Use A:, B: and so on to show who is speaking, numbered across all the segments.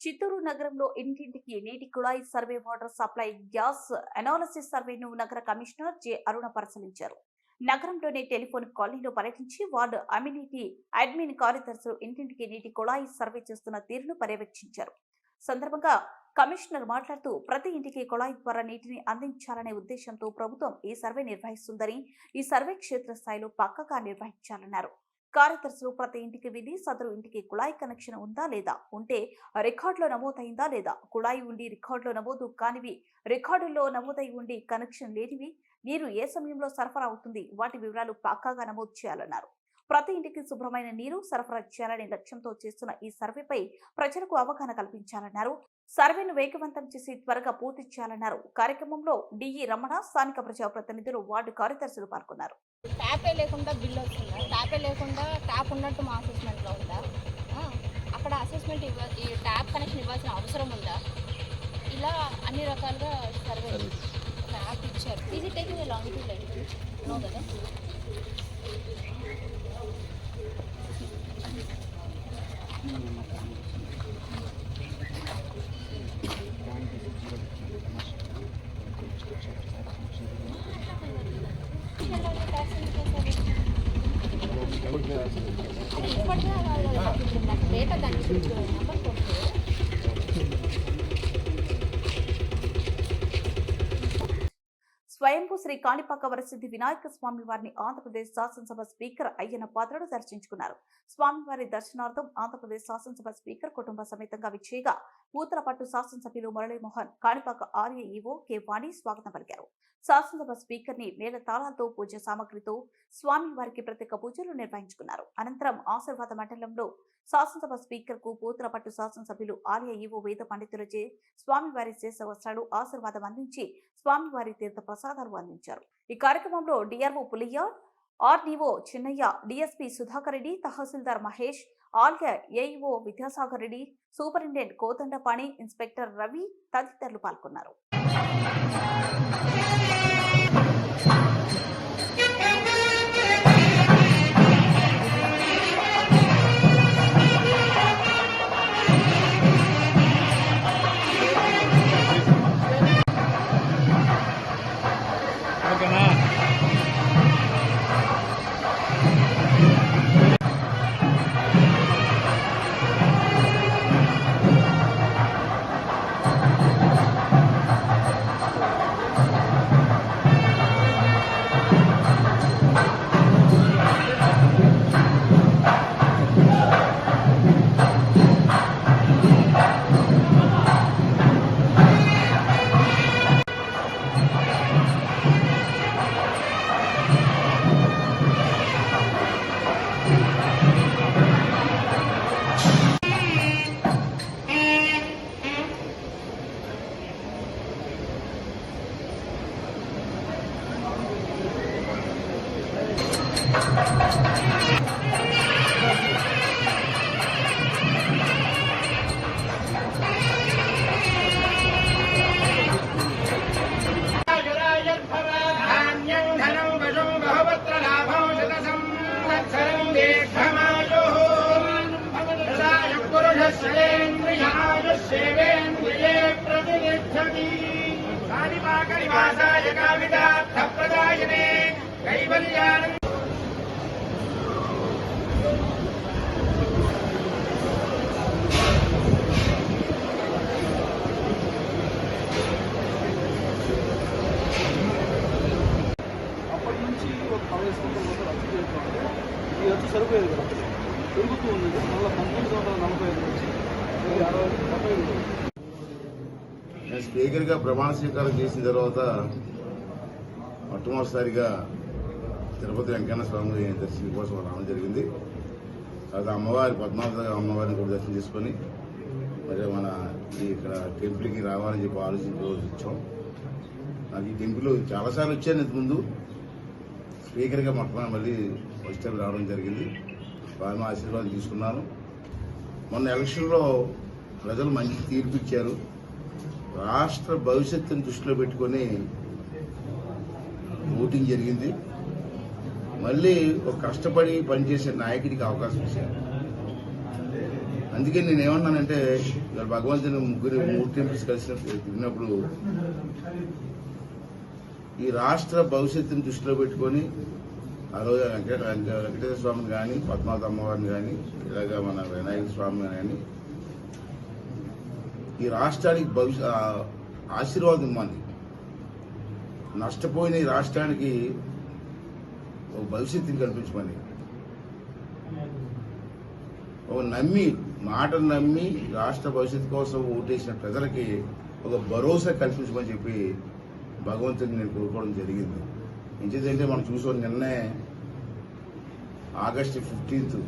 A: చిత్తూరు నగరంలో ఇంటింటికి నీటి కుళాయి survey, water supply, gas analysis సర్వేను నగర కమిషనర్ జె అరుణ పరిశీలించారు. నగరంలోని టెలిఫోన్ కాలనీలో పర్యటించి వార్డు అమ్యూనిటీ అడ్మిన్ కార్యదర్శులు ఇంటింటికి నీటి కుళాయి సర్వే చేస్తున్న తీరును పర్యవేక్షించారు. సందర్భంగా కమిషనర్ మాట్లాడుతూ ప్రతి ఇంటికి కుళాయి ద్వారా నీటిని అందించాలనే ఉద్దేశంతో ప్రభుత్వం ఈ సర్వే నిర్వహిస్తుందని, ఈ సర్వే క్షేత్రస్థాయిలో పక్కగా నిర్వహించాలన్నారు. కార్యదర్శులు ప్రతి ఇంటికి వెళ్లి సదరు ఇంటికి కుళాయి కనెక్షన్ ఉందా లేదా, ఉంటే రికార్డులో నమోదైందా లేదా, కుళాయి ఉండి రికార్డులో నమోదు కానివి, రికార్డుల్లో నమోదై ఉండి కనెక్షన్ లేనివి, నీరు ఏ సమయంలో సరఫరా అవుతుంది, వాటి వివరాలు పక్కాగా నమోదు చేయాలన్నారు. ప్రతి ఇంటికి శుభ్రమైన నీరు సరఫరా చేయాలనే లక్ష్యంతో చేస్తున్న ఈ సర్వేపై ప్రజలకు అవగాహన కల్పించాలన్నారు. సర్వేను వేగవంతం చేసి త్వరగా పూర్తి చేయాలన్నారు. కార్యక్రమంలో డిఈ రమణ, స్థానిక ప్రజాప్రతినిధులు, వార్డు కార్యదర్శులు పాల్గొన్నారు.
B: ట్యాపే లేకుండా బిల్ వస్తుందా, ట్యాపే లేకుండా ట్యాప్ ఉన్నట్టు మా అసెస్మెంట్లో ఉందా, అక్కడ అసెస్మెంట్ ఈ ట్యాప్ కనెక్షన్ ఇవ్వాల్సిన అవసరం ఉందా, ఇలా అన్ని రకాలుగా సర్వే ట్యాప్ ఇచ్చారు. ఈజీ టేకింగ్ లాంగ్ నో కదా. డేటా దాన్ని నెంబర్ కొట్టు.
A: స్వయంభూ శ్రీ కాణిపాక వరసిద్ధి వినాయక స్వామి వారిని ఆంధ్రప్రదేశ్ శాసనసభ స్పీకర్ అయ్యన్న పాత్రుడు దర్శించుకున్నారు. స్వామివారి దర్శనార్థం ఆంధ్రప్రదేశ్ శాసనసభ స్పీకర్ కుటుంబ సమేతంగా విచ్చేయగా పూతలపట్టు శాసనసభ్యులు మురళీమోహన్, కాణిపాక ఆర్య ఈవో కె వాణి స్వాగతం పలికారు. శాసనసభ స్పీకర్ ని మేళ తాళాలతో, పూజ సామగ్రితో స్వామివారికి ప్రత్యేక పూజలు నిర్వహించుకున్నారు. అనంతరం ఆశీర్వాద మండలంలో శాసనసభ స్పీకర్ కు పూతలపట్టు శాసనసభ్యులు ఆర్య ఈవో వేద పండితులచే స్వామివారి శేష వస్త్రాలు ఆశీర్వాదం అందించి స్వామివారి తీర్థ ప్రసాదాలు అందించారు. ఈ కార్యక్రమంలో DRO Puliya, RDO Chinnayya, DSP Sudhakar Reddy, tahsildar Mahesh, ఆల్య AEO Vidyasagar Reddy, superintendent Kodandapani, inspector Ravi తదితరులు పాల్గొన్నారు.
C: సరిపోయేది కదా, పెరుగుతూ ఉంది. మళ్ళీ 1945 నుంచి 65.
D: నేను స్పీకర్గా ప్రమాణ స్వీకారం చేసిన తర్వాత మొట్టమొదటిసారిగా తిరుపతి వెంకన్న స్వామి దర్శనం కోసం రావడం జరిగింది. తర్వాత అమ్మవారి పద్మావతి అమ్మవారిని కూడా దర్శనం చేసుకొని మరి మన ఇక్కడ టెంపుల్కి రావాలని చెప్పి ఆలోచించి వచ్చాం. నాకు ఈ టెంపుల్ చాలాసార్లు వచ్చాను ఇంతకుముందు. స్పీకర్గా మొట్టమొదటి మళ్ళీ ఫస్ట్ టైం రావడం జరిగింది. స్వామి ఆశీర్వాదం తీసుకున్నాను. మొన్న ఎలక్షన్లో ప్రజలు మంచి తీర్పు ఇచ్చారు. రాష్ట్ర భవిష్యత్తును దృష్టిలో పెట్టుకొని ఓటింగ్ జరిగింది. మళ్ళీ ఒక కష్టపడి పనిచేసే నాయకుడికి అవకాశం ఇచ్చారు. అందుకే నేను ఏమన్నానంటే ఇవాళ భగవంతుని మూడు టెంపుల్స్ కలిసినప్పుడు ఈ రాష్ట్ర భవిష్యత్తుని దృష్టిలో పెట్టుకొని ఆ రోజు వెంకటేశ్వర స్వామిని కానీ పద్మావతి అమ్మవారిని కానీ ఇలాగా మన వినాయక స్వామిని కానీ ఈ రాష్ట్రానికి ఆశీర్వాదం ఇవ్వాలి. నష్టపోయిన ఈ రాష్ట్రానికి ఒక భవిష్యత్తుని కల్పించమని, ఒక మాటను నమ్మి రాష్ట్ర భవిష్యత్తు కోసం ఓటేసిన ప్రజలకి ఒక భరోసా కల్పించమని చెప్పి భగవంతుని నేను కోరుకోవడం జరిగింది. ఎందుకంటే మనం చూసాం నిన్నే ఆగస్టు 15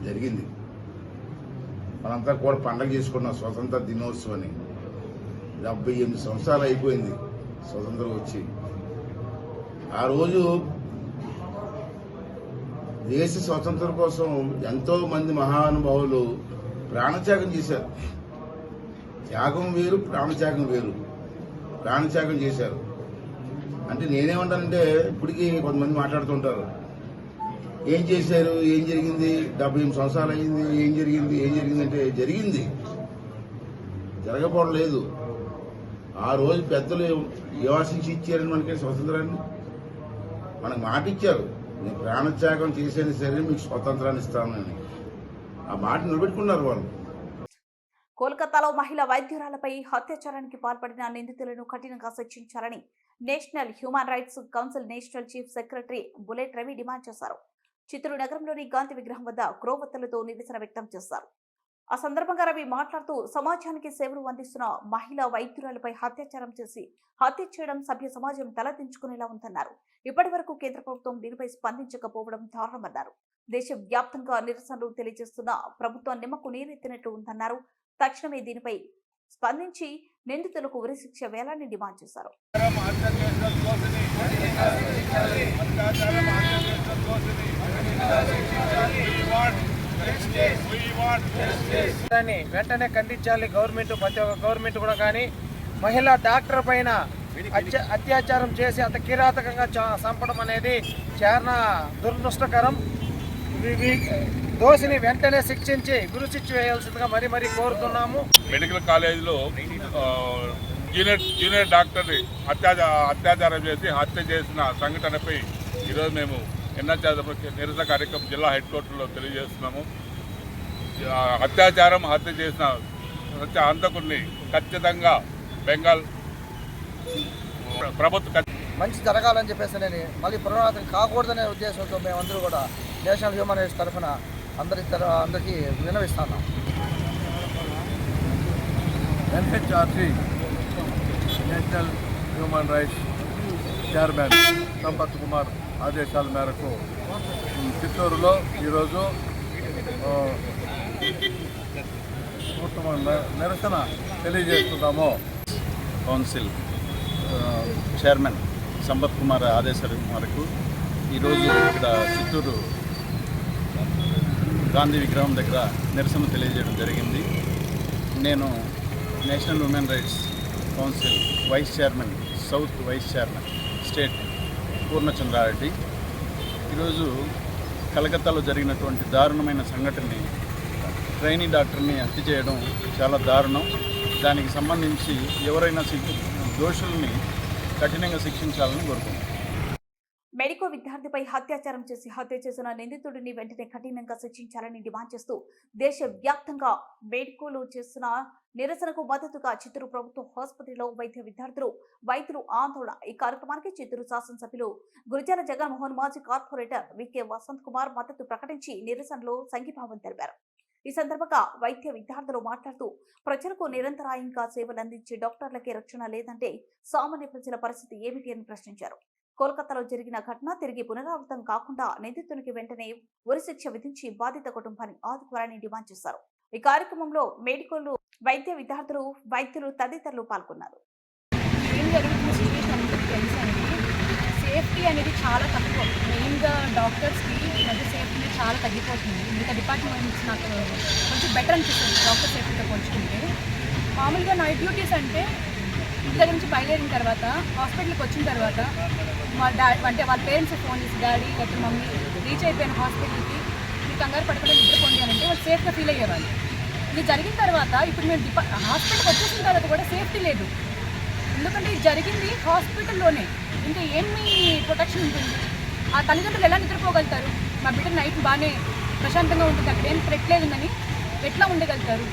D: జరిగింది. మనంతా కూడా పండగ చేసుకున్నాం స్వతంత్ర దినోత్సవాన్ని. 78 సంవత్సరాలు అయిపోయింది స్వతంత్రం వచ్చి. ఆ రోజు దేశ స్వతంత్రం కోసం ఎంతో మంది మహానుభావులు ప్రాణత్యాగం చేశారు. త్యాగం వేరు, ప్రాణత్యాగం వేరు. ప్రాణత్యాగం చేశారు అంటే నేనేమంటానంటే, ఇప్పటికీ కొంతమంది మాట్లాడుతుంటారు, ఏం చేశారు, ఏం జరిగింది, 78 సంవత్సరాలు అయింది, ఏం జరిగిందంటే జరిగింది, జరగకపోవడం లేదు. ఆ రోజు పెద్దలు యోచించి ఇచ్చారని మనకి స్వతంత్రాన్ని, మనకు మాట ఇచ్చారు, నేను ప్రాణత్యాగం చేసేది సరే మీకు స్వతంత్రాన్ని ఇస్తానని. ఆ మాట నిలబెట్టుకున్నారు వాళ్ళు.
A: కోల్కతాలో మహిళా వైద్యురాలపై అత్యాచారానికి పాల్పడిన నిందితులను కఠినంగా శిక్షించాలని national human rights council national chief secretary bullet Ravi demand చేశారు. చిత్తూరు నగరంలోని గాంధీ విగ్రహం వద్ద క్రోవత్తలతో నిరసన వ్యక్తం చేశారు. ఆ సందర్భంగా రవి మాట్లాడుతూ, సమాజానికి సేవలు అందిస్తున్న మహిళా వైద్యురాలపై అత్యాచారం చేసి హత్య చేయడం సభ్య సమాజం తలదించుకునేలా ఉందన్నారు. ఇప్పటి వరకు కేంద్ర ప్రభుత్వం దీనిపై స్పందించకపోవడం దారుణమన్నారు. దేశవ్యాప్తంగా నిరసనలు తెలియజేస్తున్న ప్రభుత్వం నిమ్మకు నీరెత్తినట్టు ఉందన్నారు. తక్షణమే దీనిపై స్పందించి నిందితులకు ఉరిశిక్ష వేయాలని డిమాండ్ చేశారు.
E: వెంటనే ఖండించాలి గవర్నమెంట్, ప్రతి ఒక్క గవర్నమెంట్ కూడా. కానీ మహిళా డాక్టర్ పైన అత్యాచారం చేసి అంత కిరాతకంగా చంపడం అనేది చాలా దురదృష్టకరం. దోషిని వెంటనే శిక్షించి గురుశిక్ష వేయాల్సిందిగా మరీ కోరుతున్నాము.
F: మెడికల్ కాలేజీలో జూనియర్ డాక్టర్ని అత్యాచారం చేసి హత్య చేసిన సంఘటనపై ఈరోజు మేము నిరసన కార్యక్రమం జిల్లా హెడ్ క్వార్టర్లో తెలియజేస్తున్నాము. హత్య చేసిన హంతకుడిని ఖచ్చితంగా బెంగాల్ ప్రభుత్వం
E: మంచి జరగాలని చెప్పేసి నేను మళ్ళీ పునరావృతం కాకూడదనే ఉద్దేశంతో మేమందరూ కూడా నేషనల్ హ్యూమన్ రైట్స్ తరఫున అందరికీ విన్నవిస్తున్నాం.
C: NHRC national human rights chairman Sampath Kumar ఆదేశాల మేరకు చిత్తూరులో ఈరోజు నిరసన తెలియజేస్తున్నాము.
G: కౌన్సిల్ చైర్మన్ సంపత్ కుమార్ ఆదేశాల మేరకు ఈరోజు ఇక్కడ చిత్తూరు గాంధీ విగ్రహం దగ్గర నిరసన తెలియజేయడం జరిగింది. నేను national human rights council vice chairman, south vice chairman state Purnachandra Reddy. ఈరోజు కలకత్తాలో జరిగినటువంటి దారుణమైన సంఘటనని, ట్రైనీ డాక్టర్ని హత్య చేయడం చాలా దారుణం. దానికి సంబంధించి ఎవరైనా దోషుల్ని కఠినంగా శిక్షించాలని కోరుకుంటున్నాను.
A: మెడికో విద్యార్థిపై అత్యాచారం చేసి హత్య చేసిన నిందితుడిని వెంటనే కఠినంగా శిక్షించాలని డిమాండ్ చేస్తూ దేశవ్యాప్తంగా మెడికోలు చేస్తున్న నిరసనకు మద్దతుగా చిత్తూరు ప్రభుత్వ ఆసుపత్రిలో వైద్యులు ఆందోళన. ఈ కార్యక్రమానికి చిత్తూరు శాసనసభ్యులు గురిజాల జగన్మోహన్, మాజీ కార్పొరేటర్ వికే వసంత్ కుమార్ మద్దతు ప్రకటించి నిరసనలో సంఘీభావం తెలిపారు. ఈ సందర్భంగా వైద్య విద్యార్థులు మాట్లాడుతూ, ప్రజలకు నిరంతరాయంగా సేవలు అందించే డాక్టర్లకే రక్షణ లేదంటే సామాన్య ప్రజల పరిస్థితి ఏమిటి అని ప్రశ్నించారు. కోల్కతాలో జరిగిన ఘటన తిరిగి పునరావృతం కాకుండా నిందితునికి వెంటనే ఉరిశిక్ష విధించి బాధిత కుటుంబాన్ని ఆదుకోవాలని డిమాండ్ చేశారు. ఈ కార్యక్రమంలో మెడికోలు, వైద్య విద్యార్థులు, వైద్యులు తదితరులు పాల్గొన్నారు.
B: సేఫ్టీ అనేది చాలా తక్కువ. మెయిన్గా డాక్టర్స్కి మధ్య సేఫ్టీ చాలా తగ్గిపోతుంది. మిగతా డిపార్ట్మెంట్స్ నాకు కొంచెం బెటర్ అనిపిస్తుంది డాక్టర్ సేఫ్టీతో పోల్చుకుంటే. మామూలుగా నైట్ డ్యూటీస్ అంటే ఇంటి నుంచి బయలుదేరిన తర్వాత హాస్పిటల్కి వచ్చిన తర్వాత వాళ్ళ పేరెంట్స్ ఫోన్ చేసి, డాడీ లేకపోతే మమ్మీ రీచ్ అయిపోయిన హాస్పిటల్కి,
H: మీరు కంగారు పడకుండా నిద్రపోండి అని అంటే వాళ్ళు సేఫ్గా ఫీల్ అయ్యేవాళ్ళు. ఇది జరిగిన తర్వాత ఇప్పుడు మేము హాస్పిటల్కి వచ్చేసిన తర్వాత కూడా సేఫ్టీ లేదు. ఎందుకంటే ఇది జరిగింది హాస్పిటల్లోనే, ఇంకా ఏమి ప్రొటెక్షన్ ఉంటుంది? ఆ తల్లిదండ్రులు ఎలా నిద్రపోగలుగుతారు? మా బిడ్డ నైట్ బాగానే ప్రశాంతంగా ఉంటుంది, అక్కడ ఏం థ్రెట్ లేదని ఎట్లా ఉండగలుగుతారు?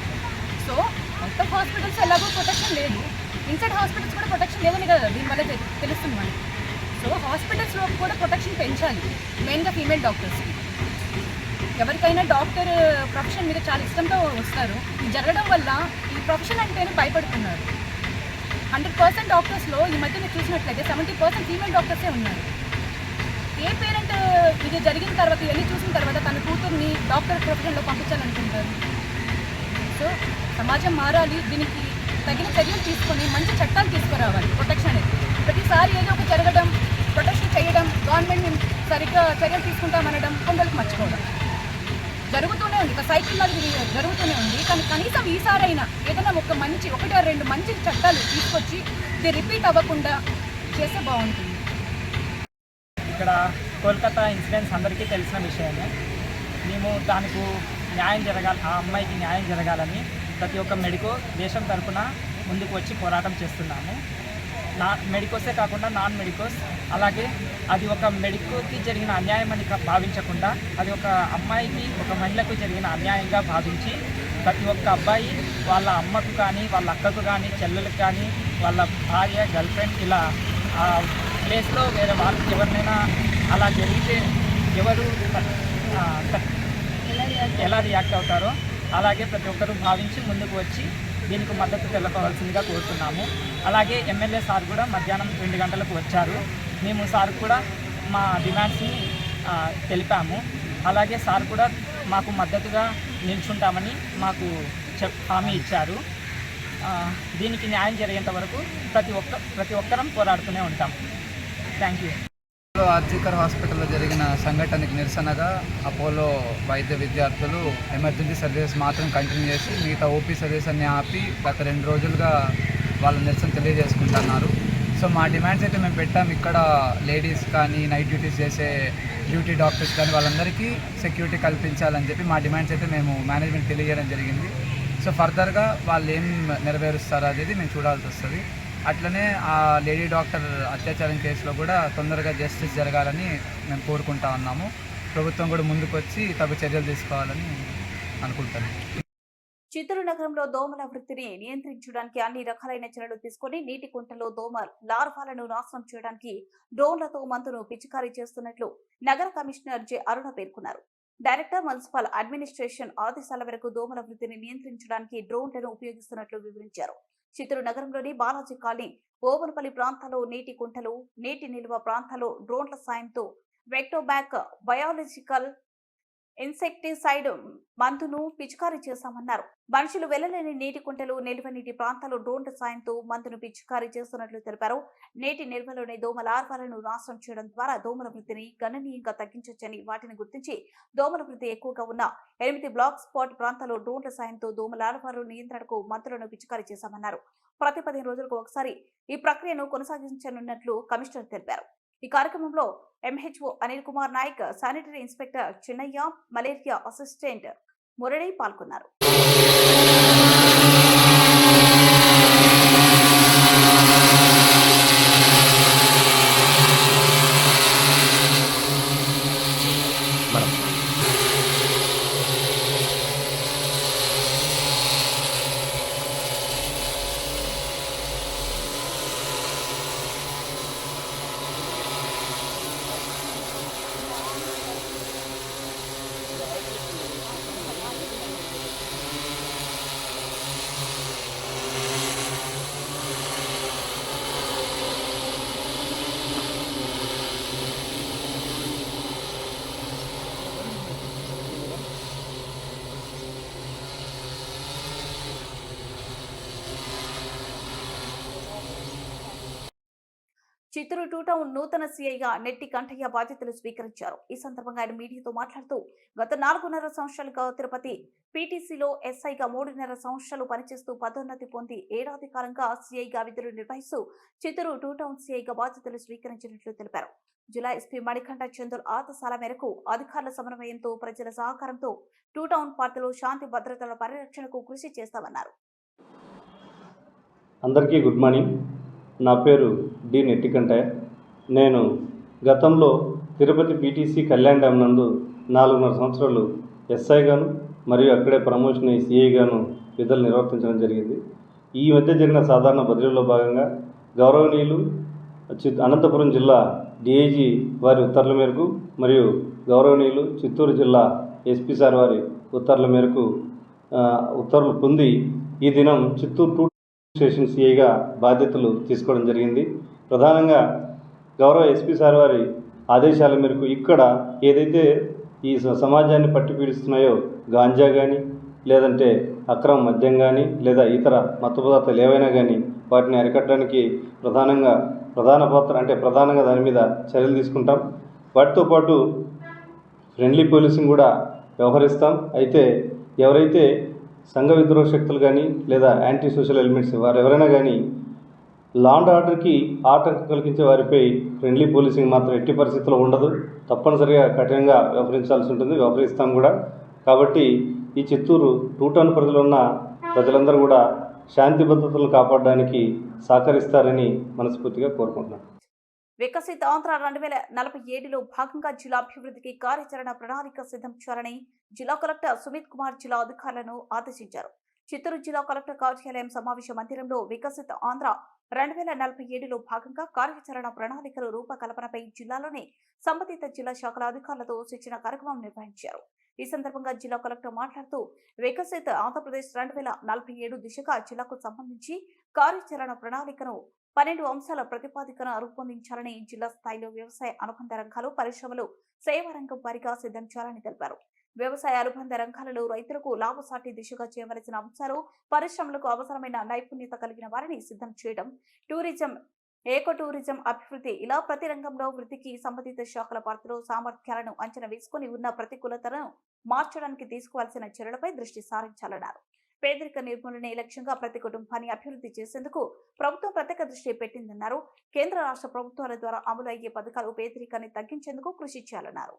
H: సో అవుట్ ఆఫ్ హాస్పిటల్స్ ఎలాగో ప్రొటెక్షన్ లేదు, ఇన్సైడ్ హాస్పిటల్స్ కూడా ప్రొటెక్షన్ లేదని కదా దీనివల్ల తెలుస్తుంది మనకి. సో హాస్పిటల్స్లో కూడా ప్రొటెక్షన్ పెంచాలి, మెయిన్గా ఫీమేల్ డాక్టర్స్కి. ఎవరికైనా డాక్టర్ ప్రొఫెషన్ మీద చాలా ఇష్టంతో వస్తారు. ఇది జరగడం వల్ల ఈ ప్రొఫెషన్ అంటేనే భయపడుతున్నారు. 100% డాక్టర్స్లో ఈ మధ్య మీరు చూసినట్లయితే 70% ఫీమేల్ డాక్టర్సే ఉన్నారు. ఏ పేరెంట్ ఇది జరిగిన తర్వాత ఇవన్నీ చూసిన తర్వాత తన కూతుర్ని డాక్టర్ ప్రొఫెషన్లో పంపించాలనుకుంటారు? సో సమాజం మారాలి, దీనికి తగిన చర్యలు తీసుకొని మంచి చట్టాలు తీసుకురావాలి. ప్రొటెక్షన్ అనేది ప్రతిసారి ఏదో ఒక జరగడం, ప్రొటెక్షన్ చేయడం, గవర్నమెంట్ సరిగ్గా చర్యలు తీసుకుంటామనడం కొందరికి మర్చిపోవడం జరుగుతూనే ఉంది. ఒక సైకిల్ లాగా జరుగుతూనే ఉంది. కానీ కనీసం ఈసారైనా ఏదైనా ఒకటి రెండు మంచి చట్టాలు తీసుకొచ్చి ఇది రిపీట్ అవ్వకుండా చేస్తే బాగుంటుంది.
I: ఇక్కడ కోల్కతా ఇన్సిడెంట్స్ అందరికీ తెలిసిన విషయమే. మేము దానికి న్యాయం జరగాలి, ఆ అమ్మాయికి న్యాయం జరగాలని ప్రతి ఒక్క మెడికో దేశం తరఫున ముందుకు వచ్చి పోరాటం చేస్తున్నాము. మెడికోసే కాకుండా నాన్ మెడికోస్, అలాగే అది ఒక మెడికోకి జరిగిన అన్యాయం అని భావించకుండా అది ఒక అమ్మాయికి, ఒక మహిళకు జరిగిన అన్యాయంగా భావించి ప్రతి ఒక్క అబ్బాయి వాళ్ళ అమ్మకు కానీ, వాళ్ళ అక్కకు కానీ, చెల్లెలకు కానీ, వాళ్ళ భార్య, గర్ల్ ఫ్రెండ్ ఇలా ఆ ప్లేస్లో వేరే వాళ్ళకి ఎవరినైనా అలా జరిగితే ఎవరు ఎలా రియాక్ట్ అవుతారో అలాగే ప్రతి ఒక్కరూ భావించి ముందుకు వచ్చి దీనికి మద్దతు తెలపవలసిందిగా కోరుతున్నాము. అలాగే ఎమ్మెల్యే సార్ కూడా మధ్యాహ్నం 2 గంటలకు వచ్చారు. మేము సార్ కూడా మా డిమాండ్స్ని తెలిపాము. అలాగే సార్ కూడా మాకు మద్దతుగా నిల్చుంటామని మాకు హామీ ఇచ్చారు. దీనికి న్యాయం జరిగేంత వరకు ప్రతి ఒక్కరం పోరాడుతూనే ఉంటాం. Thank you.
J: ఆర్జికర్ హాస్పిటల్లో జరిగిన సంఘటనకి నిరసనగా అపోలో వైద్య విద్యార్థులు ఎమర్జెన్సీ సర్వీసెస్ మాత్రం కంటిన్యూ చేసి మిగతా ఓపీ సర్వీస్ అన్ని ఆపి గత 2 రోజులుగా వాళ్ళ నిరసన తెలియజేసుకుంటున్నారు. సో మా డిమాండ్స్ అయితే మేము పెట్టాం. ఇక్కడ లేడీస్ కానీ, నైట్ డ్యూటీస్ చేసే డ్యూటీ డాక్టర్స్ కానీ వాళ్ళందరికీ సెక్యూరిటీ కల్పించాలని చెప్పి మా డిమాండ్స్ అయితే మేము మేనేజ్మెంట్ తెలియజేయడం జరిగింది. సో ఫర్దర్గా వాళ్ళు ఏం నెరవేరుస్తారో అనేది మేము చూడాల్సి వస్తుంది. అట్లనే ఆ లేడీ డాక్టర్ అత్యాచారం కేసులో కూడా తొందరగా జస్టిస్ జరగాలని మేము కోరుకుంటా ఉన్నాము. ప్రభుత్వం కూడా ముందుకు వచ్చి తగు చర్యలు తీసుకోవాలని అనుకుంటున్నాను.
A: చిత్తూరు నగరంలో దోమల వృత్తిని నియంత్రించడానికి అన్ని రకాలైన చర్యలు తీసుకుని నీటి కుంటలో దోమ లార్వాలను నాశనం చేయడానికి డ్రోన్లతో మందును పిచికారీ చేస్తున్నట్లు నగర కమిషనర్ జె అరుణ పేర్కొన్నారు. డైరెక్టర్ మున్సిపల్ అడ్మినిస్ట్రేషన్ ఆదేశాల మేరకు దోమల వృత్తిని నియంత్రించడానికి డ్రోన్లను ఉపయోగిస్తున్నట్లు వివరించారు. చిత్తూరు నగరంలోని బాలాజీ కాలనీ, ఓవనపల్లి ప్రాంతాల్లో నీటి కుంటలు, నీటి నిల్వ ప్రాంతాల్లో డ్రోన్ల సాయంతో వెక్టోబ్యాక్ బయాలజికల్ ఇన్సెక్టిసైడ్ మందును పిచికారీ చేశామన్నారు. మనుషులు వెళ్లలేని నీటి కుంటలు, నిల్వ నీటి ప్రాంతాల్లో డ్రోన్ల సాయంతో మందును పిచికారీ చేస్తున్నట్లు తెలిపారు. నీటి నిల్వలోని దోమ లార్వాలను నాశనం చేయడం ద్వారా దోమల వృద్ధిని గణనీయంగా తగ్గించొచ్చని, వాటిని గుర్తించి దోమల వృద్ధి ఎక్కువగా ఉన్న 8 బ్లాక్ స్పాట్ ప్రాంతాల్లో డ్రోన్ల సాయంతో దోమ లార్వాల నియంత్రణకు మందులను పిచికారీ చేశామన్నారు. ప్రతి 15 రోజులకు ఒకసారి ఈ ప్రక్రియను కొనసాగించనున్నట్లు కమిషనర్ తెలిపారు. ఈ కార్యక్రమంలో MHO Anil Kumar Nayak, sanitary inspector Chinnayya, malaria assistant Murali పాల్గొన్నారు. చిత్తూరు టూ టౌన్ నూతన సీఐగా నెట్టి కంఠయ్య బాధ్యతలు స్వీకరించారు. ఈ సందర్భంగా ఆయన మీడియాతో మాట్లాడుతూ గత 4.5 సంవత్సరాలుగా తిరుపతి పీటీసీలో ఎస్ఐగా 3.5 సంవత్సరాలు పనిచేస్తూ పదోన్నతి పొంది ఏడాది కాలంగా సీఐగా విధులు నిర్వహిస్తూ చిత్తూరు టూ టౌన్ సీఐగా బాధ్యతలు స్వీకరించినట్లు తెలిపారు. జిల్లా ఎస్పీ మణికంఠ చందూర్ ఆదేశాల మేరకు అధికారుల సమన్వయంతో ప్రజల సహకారంతో టూ టౌన్ పార్టీలో శాంతి భద్రతల పరిరక్షణకు కృషి చేస్తామన్నారు.
K: అందరికీ గుడ్ మార్నింగ్. నా పేరు డి నెట్టికంఠయ్య. నేను గతంలో తిరుపతి పీటీసీ కళ్యాణ్ డ్యామ్ నందు 4.5 సంవత్సరాలు ఎస్ఐగాను మరియు అక్కడే ప్రమోషన్ అయ్యి సిఐగాను విధులు నిర్వర్తించడం జరిగింది. ఈ మధ్య జరిగిన సాధారణ బదిలీలో భాగంగా గౌరవనీయులు అనంతపురం జిల్లా డిఐజీ వారి ఉత్తర్వుల మేరకు మరియు గౌరవనీయులు చిత్తూరు జిల్లా ఎస్పీ సార్ వారి ఉత్తర్వుల మేరకు ఉత్తర్వులు పొంది ఈ దినం చిత్తూరు టూ స్టేషన్ సిఐగా బాధ్యతలు తీసుకోవడం జరిగింది. ప్రధానంగా గౌరవ ఎస్పీ సార్ వారి ఆదేశాల మేరకు ఇక్కడ ఏదైతే ఈ సమాజాన్ని పట్టి పీడిస్తున్నాయో గాంజా కానీ లేదంటే అక్రమ మద్యం కానీ లేదా ఇతర మత్తు పదార్థాలు ఏవైనా కానీ వాటిని అరికట్టడానికి ప్రధానంగా దాని మీద చర్యలు తీసుకుంటాం. వాటితో పాటు ఫ్రెండ్లీ పోలీసింగ్ కూడా వ్యవహరిస్తాం. అయితే ఎవరైతే సంఘ విద్రోహ శక్తులు కానీ లేదా యాంటీ సోషల్ ఎలిమెంట్స్ వారు ఎవరైనా కానీ లా అండ్ ఆర్డర్కి ఆటంకం కలిగించే వారిపై ఫ్రెండ్లీ పోలీసింగ్ మాత్రం ఎట్టి పరిస్థితుల్లో ఉండదు. తప్పనిసరిగా కఠినంగా వ్యవహరించాల్సి ఉంటుంది, వ్యవహరిస్తాం కూడా. కాబట్టి ఈ చిత్తూరు టూ టౌన్ పరిధిలో ఉన్న ప్రజలందరూ కూడా శాంతి భద్రతలను కాపాడడానికి సహకరిస్తారని మనస్ఫూర్తిగా కోరుకుంటున్నాను.
A: వికసిత ఆంధ్ర 2047లో భాగంగా జిల్లా అభివృద్ధికి కార్యాచరణ ప్రణాళిక సిద్ధం చేయాలని జిల్లా కలెక్టర్ సుమిత్ కుమార్ జిల్లా అధికారులను ఆదేశించారు. చిత్తూరు జిల్లా కలెక్టర్ కార్యాలయం సమావేశ మందిరంలో వికసిత ఆంధ్ర 2047లో భాగంగా కార్యాచరణ ప్రణాళికల రూపకల్పనపై జిల్లాలోని సంబంధిత జిల్లా శాఖల అధికారులతో శిక్షణ కార్యక్రమం నిర్వహించారు. ఈ సందర్భంగా జిల్లా కలెక్టర్ మాట్లాడుతూ వికసిత ఆంధ్రప్రదేశ్ 2047 దిశగా జిల్లాకు సంబంధించి కార్యాచరణ ప్రణాళికను 12 అంశాల ప్రతిపాదికన రూపొందించాలని, జిల్లా స్థాయిలో వ్యవసాయ అనుబంధ రంగాలు, పరిశ్రమలు, సేవా రంగం వారీగా సిద్ధం చేయాలని తెలిపారు. వ్యవసాయ అనుబంధ రంగాలలో రైతులకు లాభసాటి దిశగా చేయవలసిన అంశాలు, పరిశ్రమలకు అవసరమైన నైపుణ్యత కలిగిన వారిని సిద్ధం చేయడం, టూరిజం, ఏకో టూరిజం అభివృద్ధి, ఇలా ప్రతి రంగంలో వృద్ధికి సంబంధిత శాఖల పాత్రలో సామర్థ్యాలను అంచనా వేసుకుని ఉన్న ప్రతికూలతలను మార్చడానికి తీసుకోవాల్సిన చర్యలపై దృష్టి సారించాలన్నారు. పేదరిక నిర్మూలనే లక్ష్యంగా ప్రతి కుటుంబాన్ని అభివృద్ధి చేసేందుకు ప్రభుత్వం ప్రత్యేక దృష్టి పెట్టిందన్నారు. కేంద్ర రాష్ట్ర ప్రభుత్వాల ద్వారా అమలు అయ్యే పథకాలు పేదరికాన్ని తగ్గించేందుకు కృషి చేయాలన్నారు.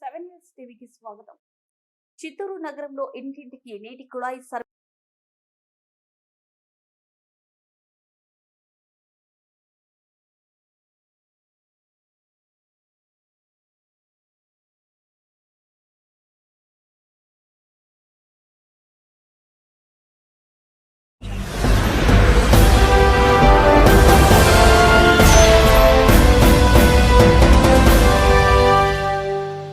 A: 7 న్యూస్ టీవీకి స్వాగతం. చిత్తూరు నగరంలో ఇంటింటికి నీటి కుళాయి